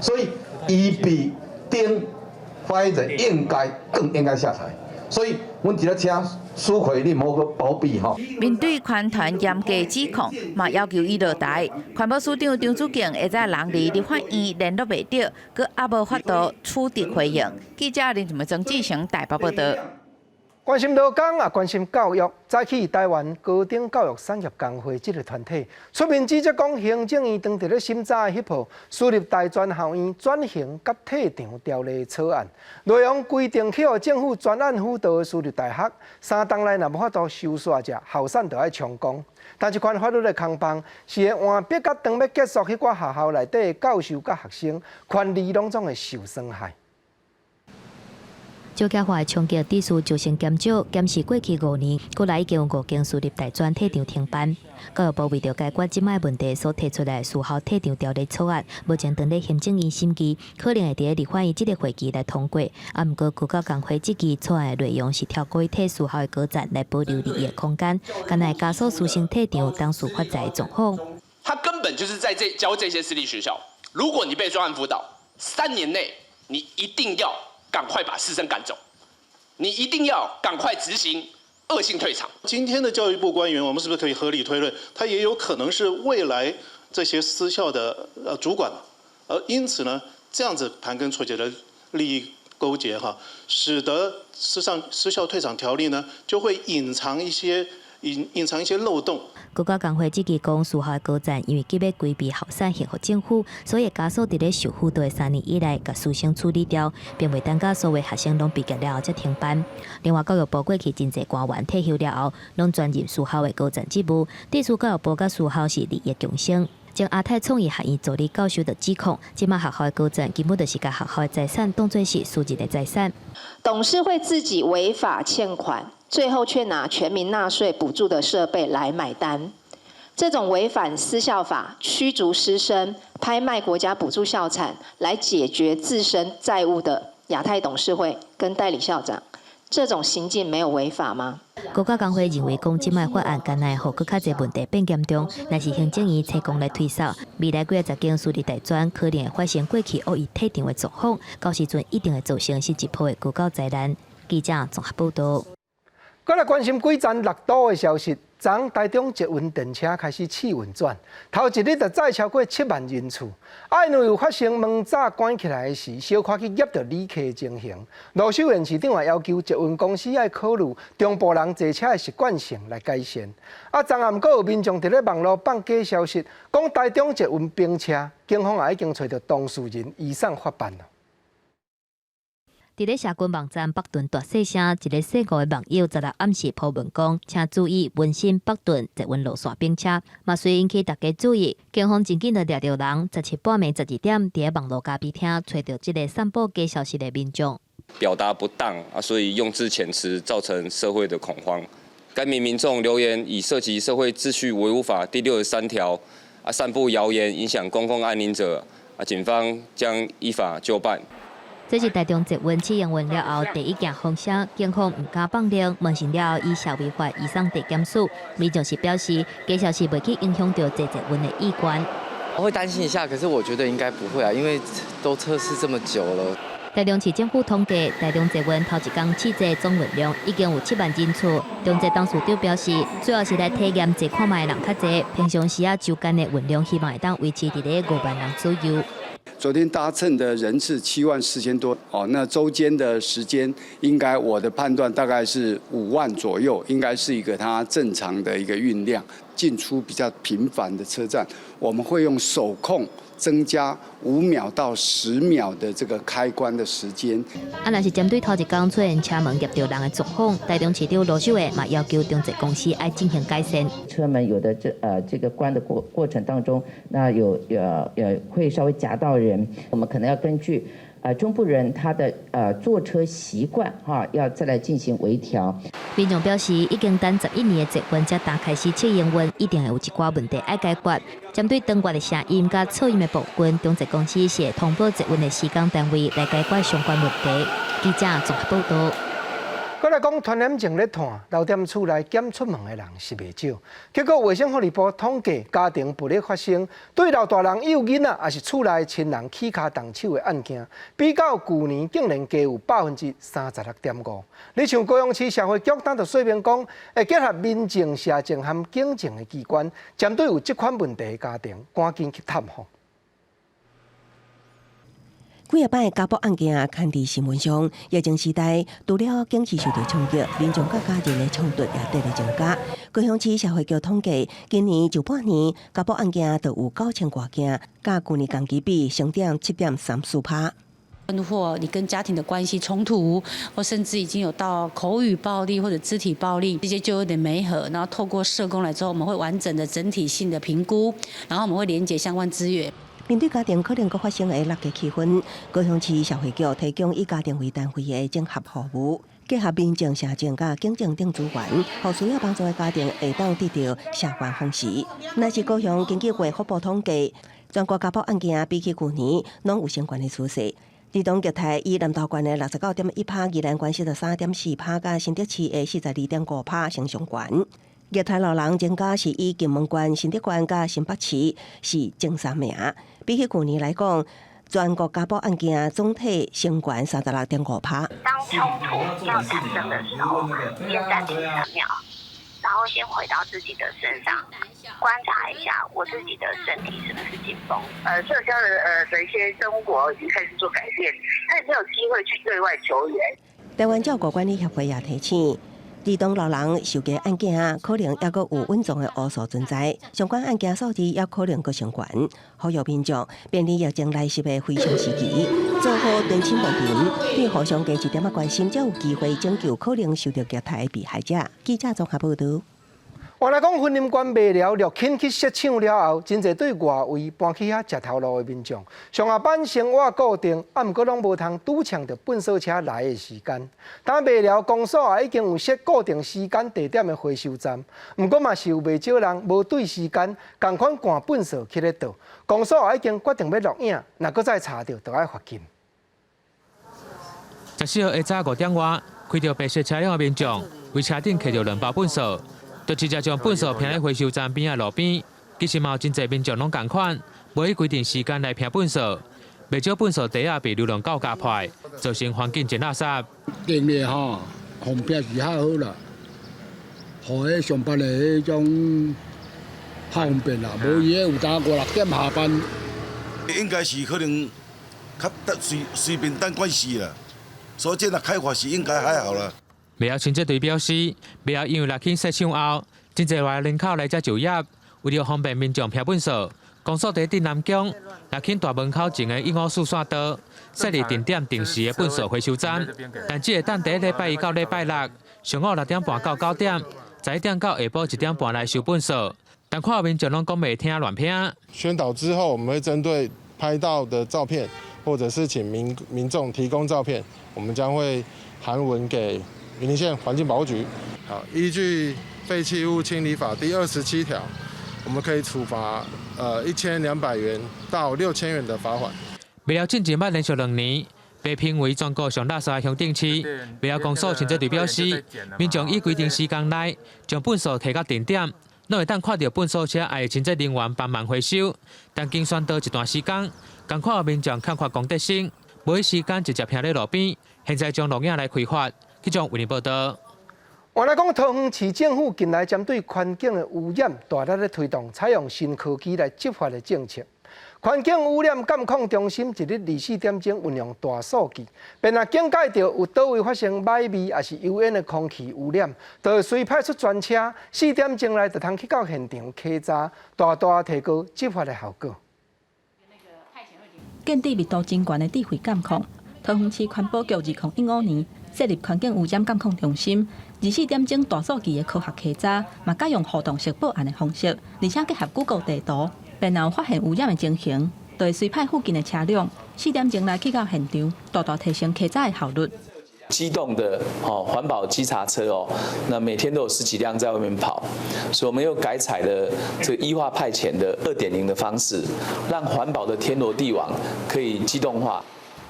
所以伊比丁发言人更应该下台。所以，阮只咧请苏揆你莫个包庇吼。面对环团严格指控，嘛要求伊落台。环保署长张子敬下早人离立法院联络袂到，佮也无法度取得回应。记者林什么曾志成台北报道。关心劳工也关心教育，早起台湾高等教育产业工会这个团体出面指责讲，行政院当伫咧审查的迄部私立大专校院转型甲退场条例草案，内容规定去予政府专案辅导的私立大学，3档内若无法度收煞者，校产就要充公。但这款法律的空棒是会换笔甲当要结束迄寡学校内底的教授甲学生权利拢总会受伤害。招教化的冲击指数就先减少，检视过去5年，国内已经有5间私立大专退场停办。教育部为了解决即摆问题，所提出来私校退场条例草案，目前等咧行政院审议，可能会伫立法院即个会期来通过。毋过，国教工会即期草案的内容是跳过替私校的高层来保留利益空间，干来加速私生退场当事发财的状况。他根本就是在教这些私立学校，如果你被专案辅导，3年内你一定要赶快把师生赶走，你一定要赶快执行恶性退场。今天的教育部官员，我们是不是可以合理推论，他也有可能是未来这些私校的主管，因此呢，这样子盘根错节的利益勾结哈，使得私校退场条例呢就会隐藏一些漏洞。国教工会即期讲，私校的高层因为急要规避校产献予政府，所以加速伫咧受辅导的3年以来，甲师生处理掉，并未等到所有学生拢毕业了后才停办。另外，教育部过去真侪官员退休了后，拢转任私校的高层职务，地处教育部甲私校是利益共生。将亚太创意学院助理教授的指控，即马学校的高层根本就是甲学校的财产当作是私人的财产。董事会自己违法欠款，最后却拿全民纳税补助的设备来买单，这种违反私校法、驱逐师生、拍卖国家补助校产来解决自身债务的亚太董事会跟代理校长，这种行径没有违法吗？国教工会认为，讲即卖法案干奈互更较侪问题变严重，若是行政院成功来推扫，未来几10间私立大专可能会发生过去恶意退场的状况，到时阵一定会造成新一波的国教灾难。记者综合报道。再来关心几站6都的消息。昨台中捷运电车开始试运转，头一日就载超过7万人次。因为有发生门闸关起来时，小可去夹到旅客的情形。罗秀燕市长也要求捷运公司要考虑中部人坐车的习惯性来改善。昨暗阁有民众伫咧网络放假消息，讲台中捷运并车，警方也已经找到当事人移送法办了。伫咧社群网站北屯大细声，一个姓吴的网友16暗时铺文讲，请注意文心北屯捷运路线并车，嘛遂引起大家注意。警方真紧就抓到人，17半暝12点，伫咧网络咖啡厅找到这个散布假消息的民众。表达不当啊，所以用字遣词造成社会的恐慌。该名民众留言以涉及社会秩序维护法第63条散布谣言影响公共安宁者警方将依法就办。这是台中捷运试营运了后第一件风声，警方唔敢放令，问询了后依效违法移送地检署。民众是表示，假消息袂去影响到坐捷运的意愿。我会担心一下，可是我觉得应该不会啊，因为都测试这么久了。台中市政府统计，台中捷运头一天试坐总运量已经有7万人次。中捷董事长表示，主要是来体验坐看卖的人较侪，平常时周间的运量希望会当维持伫咧5万人左右。昨天搭乘的人次74000多哦，那周间的时间应该我的判断大概是5万左右，应该是一个它正常的一个运量。进出比较频繁的车站，我们会用手控增加5秒到10秒的这个开关的时间。若是针对头一天出现车门夹到人的状况，台中市长罗秀慧嘛要求中捷公司要进行改善。车门有的这个关的过程当中，那有会稍微夹到人，我们可能要根据中部人他的坐车习惯要再来进行微调。民众表示，已经等11年的捷运才打开始试营运，一定会有一寡问题要解决。针对当月的声音甲噪音的部分，中捷公司是会通报捷运的施工单位来解决相关问题。记者综合报道。再来讲传染症咧传，留踮厝内检出门的人是袂少。结果卫生福利部统计，家庭暴力发生对老大人幼囡仔，也是厝内亲人起骹动手的案件，比较去年竟然加有36.5%。你像高雄市社会局当就说明讲，会结合民政、社政和警政的机关，针对有这款问题的家庭，赶紧去探访。几啊摆家暴案件看伫新闻上，疫情时代，除了经济受到冲击，民众甲家人的冲突也得以增加。高雄市社会局统计，今年就半年家暴案件就有9000多件，甲去年同期比上涨7.34%。或你跟家庭的关系冲突，或甚至已经有到口语暴力或者肢体暴力，这些就有点媒合。然后透过社工来之后，我们会完整的整体性的评估，然后我们会连结相关资源。面对家庭可能阁发生的恶劣气氛，高雄市社会局提供以家庭为单位的整合服务，结合民政、社政甲警政等资源，互需要帮助的家庭会当得到社会奉仕。若是高雄经济卫福部统计，全国家暴案件比起去年拢有相关的趋势。儿童虐待以南投县的69.1%、宜兰县13.4%、甲新竹市的42.5%成上悬。虐待老人增加是以金门县、新竹县甲新北市是前3名。比起去年来讲，全国家暴案件总体升悬36.5%。当冲突要产生的时候，先暂停3秒，然后先回到自己的身上，观察一下我自己的身体是不是紧绷。社交的一些生活已经开始做改变，但是没有机会去对外求援。台湾照顾管理协会也提醒，儿童老人受家案件可能也阁有稳重的乌素存在，相关案件数字也可能阁升悬。呼吁民众便利疫情来袭的非常时期，做好敦亲睦邻，并互相加一点关心，才有机会拯救可能受到虐待的被害者。记者综合报道。原来讲婚姻关卖了，陆轻去设厂了后，真侪对外围搬去遐食头路的民众，上下班生活固定，啊，毋过拢无通拄抢着粪扫车来的时间。当卖了，公所也已经有设固定时间地点的回收站，毋过嘛是有袂少人无对时间，共款赶粪扫去咧倒。公所也已经决定要录影，若搁再查到，就要罚金。14号下午5点外，开着白色车辆的民众，为车顶揢着2包粪扫。就直接将粪扫撇在回收站边仔路边，其实嘛有真侪民众拢同款，无去规定时间来撇粪扫，袂少粪扫袋啊被流浪狗夹破，造成环境真垃圾。今日吼，方便是较好啦，互迄上班的迄种较方便啦，无伊有当5、6点下班，应该是可能较随便等管事啦，所以这若开发是应该还好啦。未晓清洁队表示，未晓因为落去设厂后，真侪外人口来遮就业，为了方便民众撇粪扫，公所在镇南宫、南京大门口前的154线道设立定点定时的粪扫回收站，但只会当伫礼拜一到礼拜六上午6点半到9点，11点到下晡1点半来收粪扫。但看有民众拢讲袂听乱听。宣导之后，我们会针对拍到的照片，或者是请民众提供照片，我们将会函文给云林县环境保护局。好，依据《废弃物清理法》第27条，我们可以处罚1200元到6000元的罚款。为了进前捌连续2年被评为全国上垃圾的乡镇市，为了公所现在对表示，民众以规定时间内将粪扫提到定点，拢会当看到粪扫车也会清洁人员帮忙回收。但经宣导一段时间，共看有民众欠缺公德心，无时间直接停在路边，现在将录影来开发。记者为您报道。原来讲，桃园市政府近来针对环境的污染，大力咧推动采用新科技来执法的政策。环境污染监控中心一日24点钟运用大数据，便若警戒到有倒位发生歹味也是油烟的空气污染，就会随派出专车4点钟内就通去到现场稽查，大大提高执法的效果。建立密度真悬的智慧监控，桃园市环保局2015年设立环境污染监控中心，24点钟大数据的科学稽查，嘛改用互动式报案的方式，而且结合Google地图，便若有发现污染的情形，就会随派附近的车辆4点钟内去到现场，大大提升稽查的效率。机动的环保稽查车那每天都有10几辆在外面跑，所以我们又改采了这个依化派遣的2.0的方式，让环保的天罗地网可以机动化。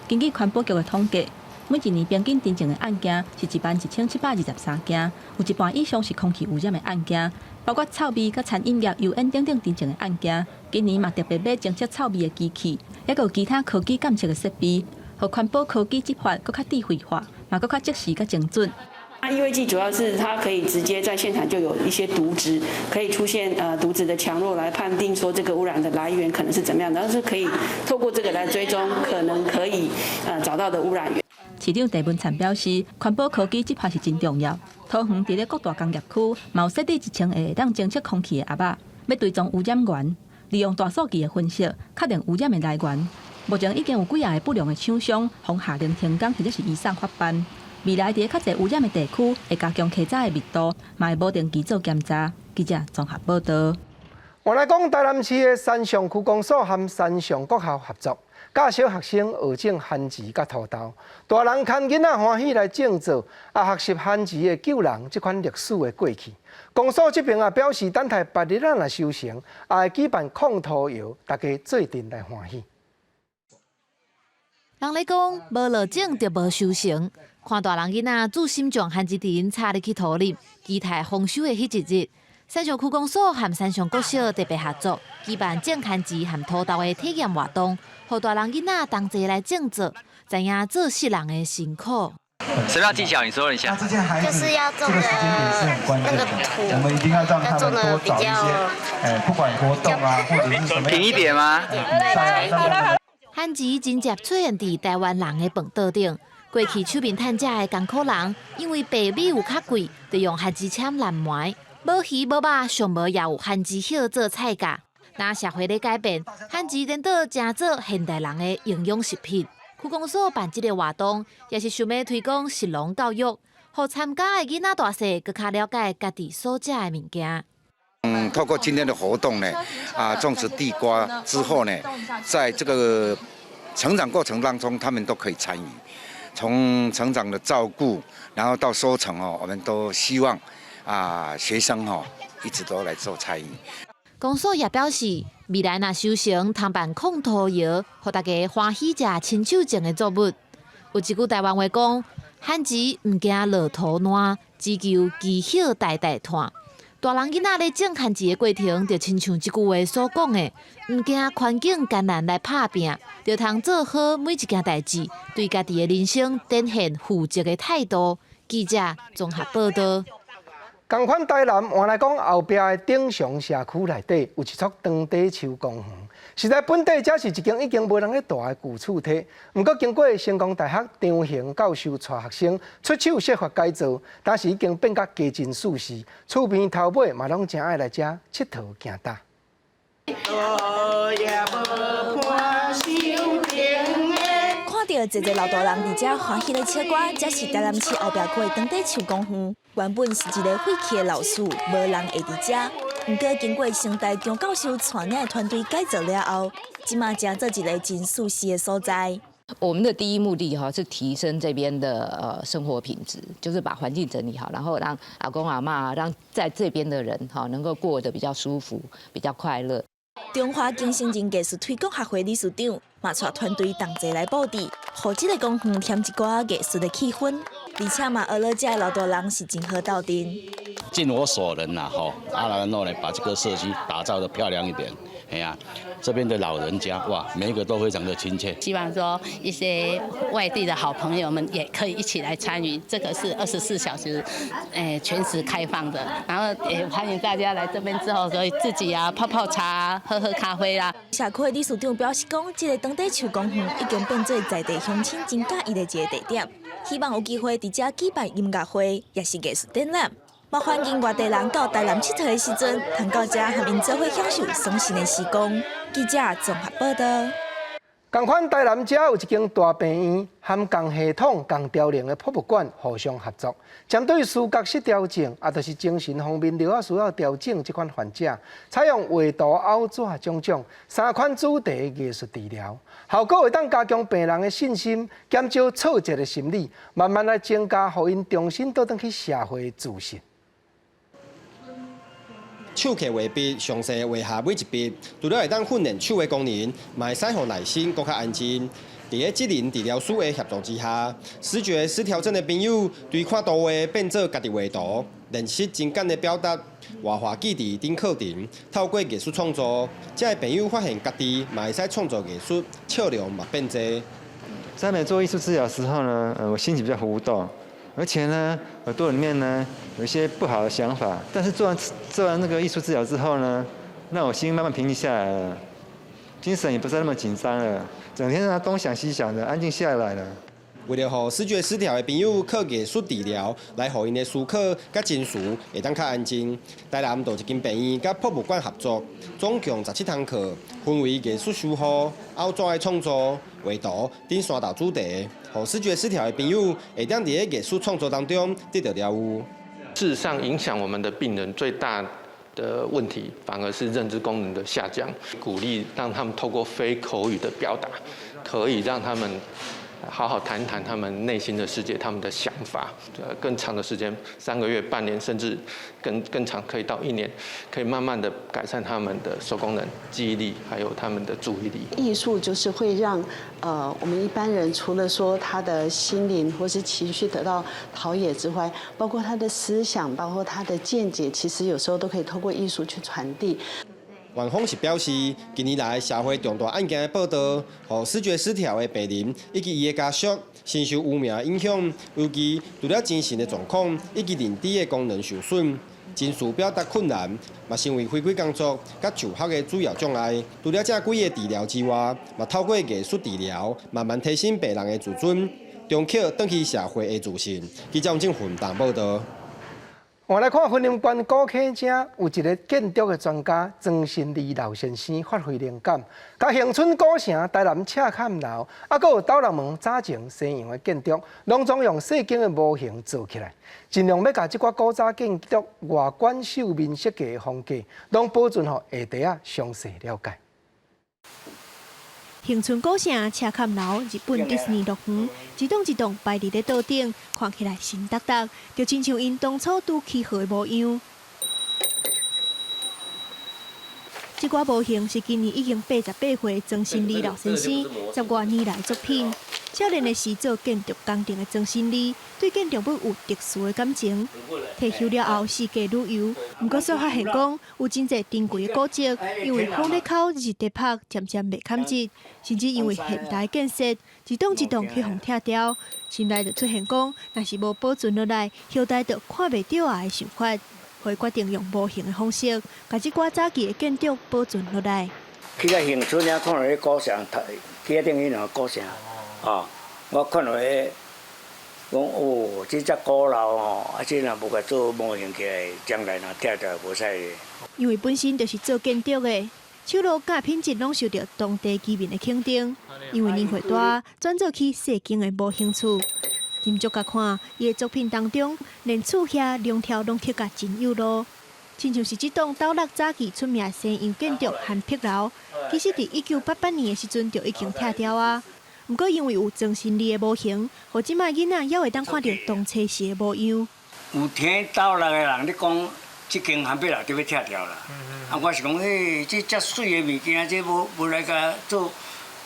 根据环保局的统计，每一年平均侦证的案件是11723件，有一半以上是空气污染的案件，包括臭味、甲餐饮业、油烟等等侦证的案件。今年嘛特别买侦测臭味的机器，也有其他科技监测的设备，让环保科技执法更加智慧化，嘛更加及时甲精准。异味剂主要是它可以直接在现场就有一些毒值，可以出现毒质的强弱来判定说这个污染的来源可能是怎么样，然后是可以透过这个来追踪可能可以找到的污染源。市长郑文灿表示，环保科技执法是真重要。桃园伫咧各大工业区，嘛有设立1000个会当侦测空气的盒仔，要追踪污染源，利用大数据的分析，确定污染的来源。目前已经有几啊个不良的厂商，从下令停工或者是移送发办。未来伫较侪污染的地区，会加强稽查的密度，嘛会保定期做检查。记者综合报道。原来讲，台南市的三上区公所和三上国校合作，教小学生学种番薯甲土豆。大人看囡仔欢喜来种植，学习番薯的救人这款历史的过去。公所这边也表示，等待8日若收成，也会举办控土窑，大家做阵来欢喜。人咧讲，无落种就无收成。看大人囡仔煮心状番薯丁插入去土里，期待丰收的迄一日。三上区公所和三上国小特别合作，举办种番薯和土豆的体验活动，让大人囡仔同齐来种植，知影做事人的辛苦。什么样技巧？你说一下。就是要种的那个土，我们一定要让他们多找一些，不管活动啊，或者是什么。平一点吗？番薯真正出现伫台湾人的饭桌顶。过去手面趁食的艰苦人，因为白米有较贵，就用番薯签来糜。无鱼无肉，上无也有番薯叶做菜价。那社会咧改变，番薯颠倒成做现代人的营养食品。区公所办这个活动，也是想要推广食农教育，让参加的囡仔大细更加了解家己所食的物件。透过今天的活动呢，种植地瓜之后呢，在这个成长过程当中，他们都可以参与。从成长的照顾，然后到收成我们都希望学生一直都来做参与。公所也表示，未来若收成，通办控土窑，让大家欢喜食亲手种的作物。有一句台湾话讲：番薯唔惊落土烂，只求基叶代代传。大人囡仔咧种番薯的过程，就亲像这句话所讲的，唔惊环境艰难来拍拼，就通做好每一件代志，对家己的人生展现负责的态度。记者综合报道。同款台南原来讲后壁的顶上社区内底有一簇长底树公园，实在本地这是一间已经无人咧住的旧厝体。不过经过成功大学张行教授带学生出手设法改造，但是已经变甲家真舒适，厝边头尾嘛拢真爱来遮佚佗行搭。也无伴手停的。看到一个老大人伫遮欢喜咧唱歌，这是台南市后壁区的当地手工园。原本是一个废弃的老厝，无人会伫遮。不过经过成大张教授带领的团队改造了后，即马正做一个真舒适的所在。我们的第一目的是提升这边的生活品质，就是把环境整理好，然后让阿公阿嬷让在这边的人能够过得比较舒服、比较快乐。中华精神人艺术推广协会理事长嘛带团队同齐来布置，让这个公园添一寡艺术的气氛，而且嘛学了这的老大人是真好斗阵。尽我所能啦，然后呢把这个社区打造得漂亮一点。哎呀，这边的老人家哇，每一个都非常的亲切。希望说一些外地的好朋友们也可以一起来参与，这个是24小时，全时开放的。然后也欢迎大家来这边之后，可以自己泡泡茶、喝咖啡啦。社区的理事长表示讲，这个当地手工园已经变做在地乡亲真介意的一个地点，希望有机会伫遮举办音乐会，也是艺术展览。也欢迎外地人到台南佚佗的时阵，通到遮和因做伙享受松弛的时光。记者综合报道。同款台南遮有一间大病院，和共系统、共调龄的博物馆互相合作，针对视觉失调症，就是精神方面了需要调整这款患者，采用画图、凹纸种3款主题的艺术治疗，效果会当加强病人的信心，减少挫折的心理，慢慢来增加，互因重新倒转去社会自信。手刻画笔，详细画下每一笔，除了会当训练手的功能，嘛会使让内心更较安静。伫个智能治疗师的协助之下，视觉失调症的朋友对看图画变做家己画图，练习情感的表达，画画记忆顶课程，透过艺术创作，这些朋友发现家己嘛会使创作艺术，笑容嘛变多。在没做艺术治疗的时候呢，我心情比较浮动。而且呢，耳朵里面呢有一些不好的想法，但是做完那个艺术治疗之后呢，让我心慢慢平静下来了，精神也不再那么紧张了，整天让他东想西想的，安静下来了。为了让视觉失调的朋友靠艺术治疗来让因的思考甲情绪会当较安静，台南就一间病院甲博物馆合作，总共17堂课，分为艺术修复、凹纸的创作、画图等3大主题，让视觉失调的朋友会当伫个艺术创作当中得到疗愈。事实上，影响我们的病人最大的问题，反而是认知功能的下降。鼓励让他们透过非口语的表达，可以让他们好好谈谈他们内心的世界，他们的想法。更长的时间，3个月、半年，甚至更长，可以到1年，可以慢慢的改善他们的手功能、记忆力，还有他们的注意力。艺术就是会让我们一般人除了说他的心灵或是情绪得到陶冶之外，包括他的思想，包括他的见解，其实有时候都可以透过艺术去传递。万方是表示，近年来社会重大案件的报道，和视觉失调的病人以及伊的家属深受污名影响，尤其除了精神的状况以及认知的功能受损，情绪表达困难，嘛成为回归工作甲就学的主要障碍。除了这几个治疗之外，嘛透过艺术治疗，慢慢提升病人的自尊，重启转去社会的自信。记者王正混档报道。我来看婚姻馆古客城有一个建筑的专家曾新利老先生发挥灵感，甲恒春古城、台南赤坎楼，阁有斗南门早前西洋的建筑，拢总用细景的模型做起来，尽量要甲这寡古早建筑外观、秀面设计的风格，拢保存互下底详细了解。恒春古城赤坎楼，日本迪士尼乐园，一栋一栋摆伫咧岛顶，看起来新达达，就亲像因当初拄起好的模样。这挂模型是今年已经88岁曾新利老先生10多年来作品。少年的时做建筑工程的曾新利，对建筑物有特殊的感情。退休了后，世界旅游，不过却发现讲有真侪珍贵的古迹，因为风咧口日地拍，渐渐袂堪折，甚至因为现代建设，一栋一栋去互拆掉，心内就出现讲，若是无保存落来，后代就看袂到的想法，会决定用模型的方式，把这寡早期的建筑保存落来。去到恒春遐看到迄古城，去遐等于那古城。我看到迄，讲哦，这只古楼哦，这若无甲做模型起来，将来若拆掉无使。因为本身就是做建筑的，手路甲品质拢受到当地居民的肯定，因为年岁大，转做去细经的无兴趣。金足甲看，伊的作品当中，连厝遐两条拢刻甲真有路，亲像是这栋斗六早期出名的西洋建筑和壁楼，其实伫1988年的时阵就已经拆掉啊。不过因为有装新里的模型，互即卖囡仔也会当看到当初时的模样。有听斗六的人咧讲，这间韩壁楼就要拆掉了。我是讲，这遮水的物件，这无来甲做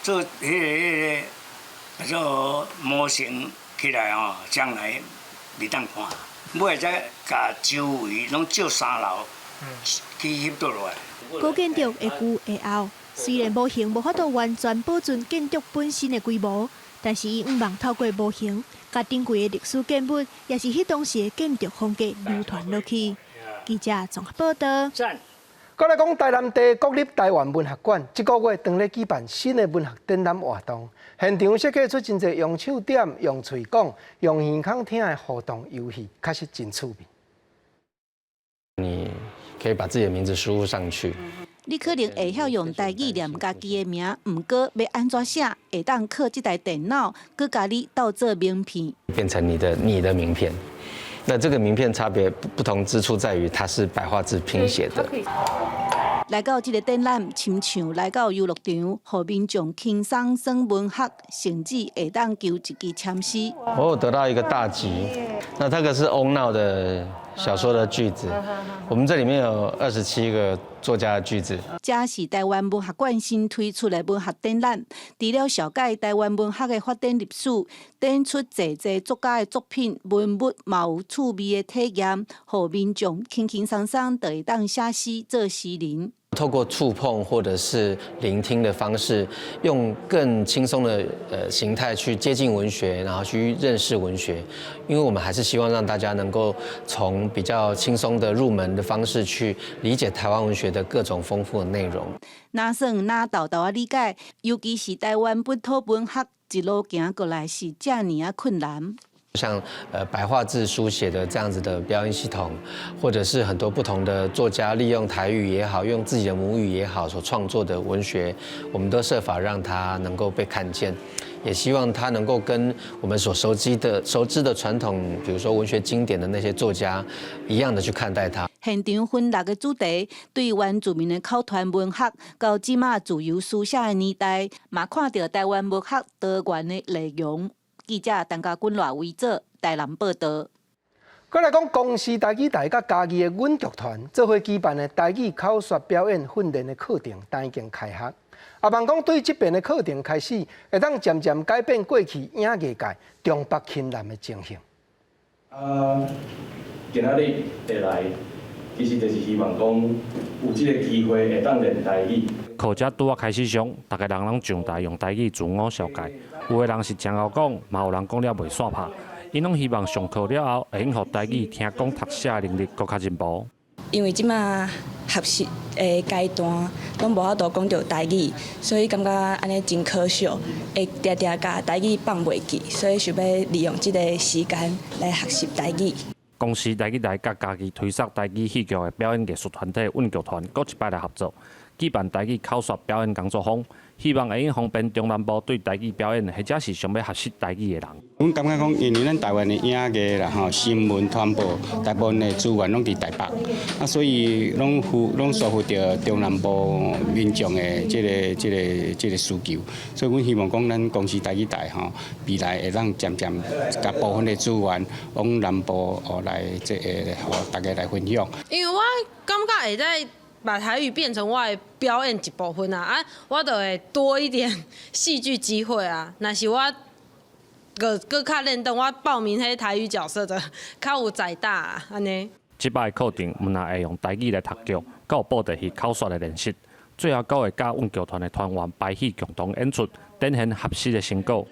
做模型。起来哦，将来未当看，尾再甲周围拢照3楼去翕倒落来。高建筑会旧会后，虽然模型无法度完全保存建筑本身的规模，但是伊毋忘透过模型，甲珍贵的历史建物，也是迄当时的建筑风格流传落去。记者综合报道。再来讲，台南地国立台湾文学馆，这个月正咧举办新的文学展览活动，现场设计出真侪用手点、用嘴讲、用耳孔听的互动游戏，确实真趣味。你可以把自己的名字输入上去。你可能会晓用台语念家己的名，毋过要安怎写，会当靠这台电脑，佮甲你倒做名片，变成你的名片。那这个名片差别不同之处在于，它是白话字拼写的。来到这个展览，亲像来到游乐场，互民众轻松耍文学，甚至会当求一支签诗。我有得到一个大吉，那这个是翁闹的小说的句子，我们这里面有27个作家的句子。这是台湾文学馆新推出的文学展览，除了小解台湾文学的发展历史，展出侪作家的作品，文物嘛有趣味的体验，互民众轻轻松松就会当写诗做诗人。透过触碰或者是聆听的方式，用更轻松的形态去接近文学，然后去认识文学。因为我们还是希望让大家能够从比较轻松的入门的方式去理解台湾文学的各种丰富的内容。哪算哪豆豆理解，尤其是台湾本土文学一路行过来是这么困难。像白话字书写的这样子的标音系统，或者是很多不同的作家利用台语也好，用自己的母语也好所创作的文学，我们都设法让它能够被看见，也希望它能够跟我们所熟知的传统，比如说文学经典的那些作家一样的去看待它。现场分6个主题，对原住民的口传文学，到即马自由书写的年代，嘛看到台湾文学多元的内容。记者陈家君赖为做台南报道。再来讲，公视台语台甲嘉义的阮剧团做伙举办的台语口说表演训练的课程，但已经开学。也望讲对这边的课程开始，会当渐渐改变过去影艺界中北轻南的情形。今仔日会来，其实就是希望讲有这个机会会当练台语。课程拄啊开始上，大家人拢上台用台语自我消解。有的人是真会讲，嘛有人讲了袂煞拍。因拢希望上课了后，会用互台语听讲读写的能力更较进步。因为即马学习的阶段，拢无法度讲到台语，所以感觉安尼真可惜，会常常甲台语放袂记，所以想要利用即个时间来学习台语。公视台语台甲家己推设台语戏剧的表演艺术团体阮剧团，搁一摆来合作，举办台语口说表演工作坊。希望会用方便中南部对台语表演，或者是想要学习台语的人。阮感觉讲，因为咱台湾的影艺啦吼，新闻传播大部分的资源拢伫台北，所以拢疏忽着中南部民众的这个需求。所以阮希望讲，咱公司台语台吼，未来会让渐渐甲部分的资源往南部来互大家来分享。因为我感觉会在。把台语变成我的表演一部分啊，我就会多一点戏剧机会啊。若是我搁较认真，我报名迄台语角色的较有载大啊，安尼。即摆课程，毋但会用台语来读剧，还有布袋戏口说的练习。最后，还会甲阮剧团的团员排戏共同演出，展现合适的成果。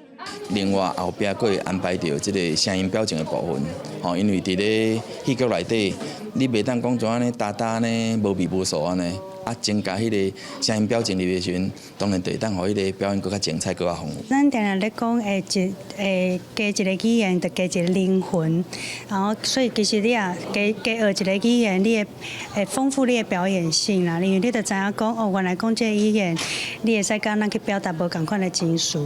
另外后壁佫会安排着即个声音表情的部分，吼，因为伫咧戏剧内底，你袂当讲像安尼打呢，无味无素安尼，啊，增加迄个声音表情力的时阵，当然就会当互迄个表演更较精彩、更较丰富。咱定定咧讲，加一个语言，就加一个灵魂。然后，所以其实你啊，加学一个语言，你会丰富你的表演性啦。因为你就知影讲，哦，原来讲这个语言，你会使讲咱去表达无同款的情绪。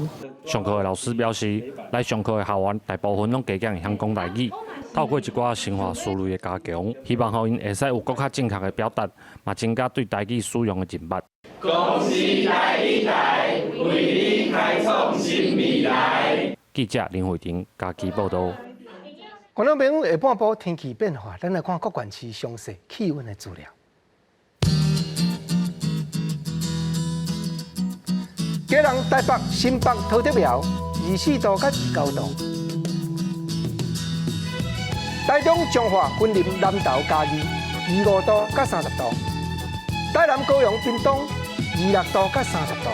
上课的老师表示，来上课的校员大部分拢加强会讲台语。透过一寡生活思维的加强，希望互因会使有更较正确的表达，嘛增加对台语使用的认捌。恭喜台语台为你开创新未来。记者林慧婷家己报道。观众朋友，下半部天气变化，咱来看各县市详细气温的资料。基隆、台北、新北、桃竹苗24度到29度。台中、彰化、云林、南投、嘉义25度到30度；台南、高雄、屏东26度到30度；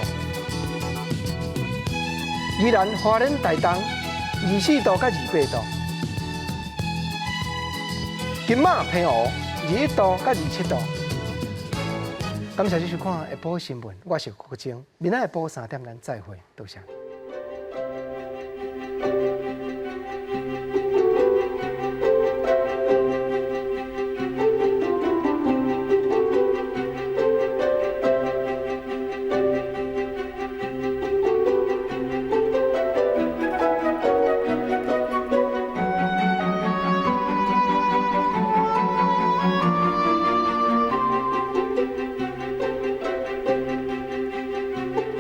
宜兰、花莲、台东24度到28度；金马、澎湖21度到27度。感谢你收看下晡新闻，我是郭国正，明仔下晡3点咱再会，多谢。